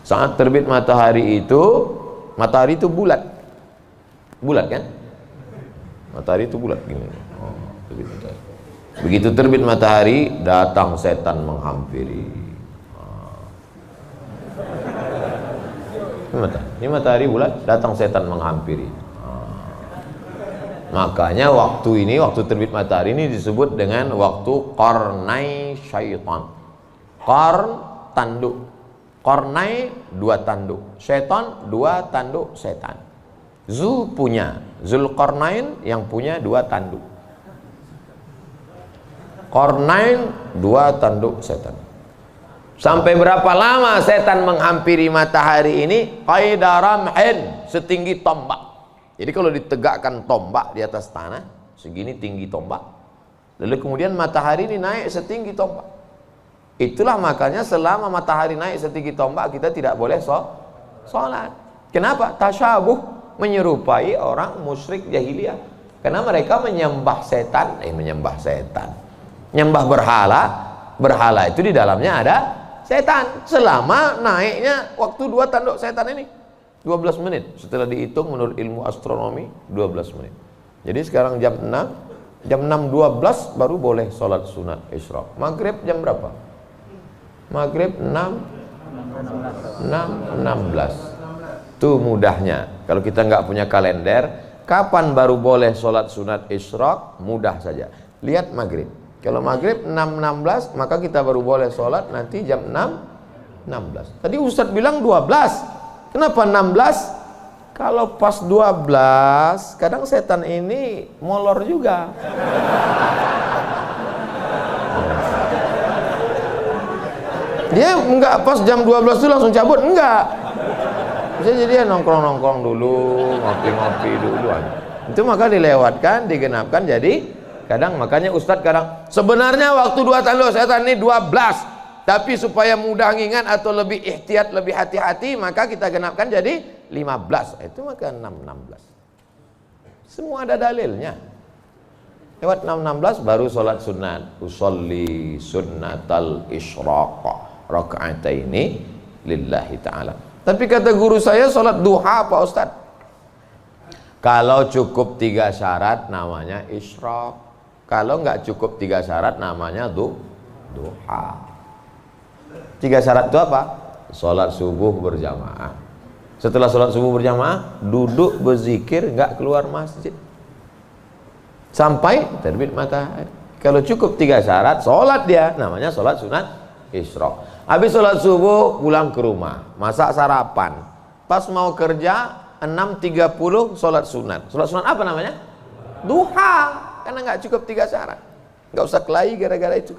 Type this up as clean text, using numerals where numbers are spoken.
Saat terbit matahari itu bulat. Bulat kan? Matahari itu bulat gini. Oh, terbit matahari. Begitu terbit matahari, datang setan menghampiri. Ini matahari bulat, datang setan menghampiri. Makanya waktu terbit matahari ini disebut dengan waktu qarnai syaitan. Qarn, tanduk. Qarnai, dua tanduk. Syaitan, dua tanduk setan. Zulqarnain yang punya dua tanduk. Qarnain, dua tanduk setan. Sampai berapa lama setan menghampiri matahari ini? Qaidaramhin, setinggi tombak. Jadi kalau ditegakkan tombak di atas tanah, segini tinggi tombak. Lalu kemudian matahari ini naik setinggi tombak. Itulah makanya selama matahari naik setinggi tombak, kita tidak boleh sholat. Kenapa? Tasyabuh, menyerupai orang musyrik jahiliyah. Karena mereka menyembah setan. Menyembah berhala. Berhala itu di dalamnya ada setan. Selama naiknya waktu dua tanduk setan ini 12 menit. Setelah dihitung menurut ilmu astronomi 12 menit. Jadi sekarang jam 6.12 baru boleh sholat sunat isyraq. Maghrib jam berapa? Maghrib 6.16. Tuh mudahnya. Kalau kita nggak punya kalender, kapan baru boleh sholat sunat isyraq? Mudah saja. Lihat maghrib. Kalau maghrib 6.16, maka kita baru boleh sholat nanti jam 6.16. Tadi Ustadz bilang 12. Kenapa 16? Kalau pas 12, kadang setan ini molor juga. Dia enggak pas jam 12 itu langsung cabut, enggak. Bisa jadi nongkrong-nongkrong dulu, ngopi-ngopi dulu aja. Itu maka dilewatkan, digenapkan, jadi kadang makanya Ustadz kadang sebenarnya waktu dua tanduk setan ini 12. Tapi supaya mudah ngingat atau lebih ihtiyat, lebih hati-hati, maka kita genapkan jadi 15. Itu maka 6.16. Semua ada dalilnya. Lewat 6.16 baru sholat sunat. Usolli sunnatal isyraq raka'ataini lillahi ta'ala. Tapi kata guru saya sholat duha Pak Ustadz. Kalau cukup 3 syarat namanya isyraq. Kalau nggak cukup 3 syarat namanya duha. 3 syarat itu apa? Sholat subuh berjamaah. Setelah sholat subuh berjamaah, duduk berzikir, nggak keluar masjid sampai terbit matahari. Kalau cukup 3 syarat, sholat dia, namanya sholat sunat isyraq. Habis sholat subuh, pulang ke rumah, masak sarapan. Pas mau kerja, 6.30 sholat sunat. Sholat sunat apa namanya? Duha. Karena nggak cukup 3 syarat. Nggak usah kelahi gara-gara itu.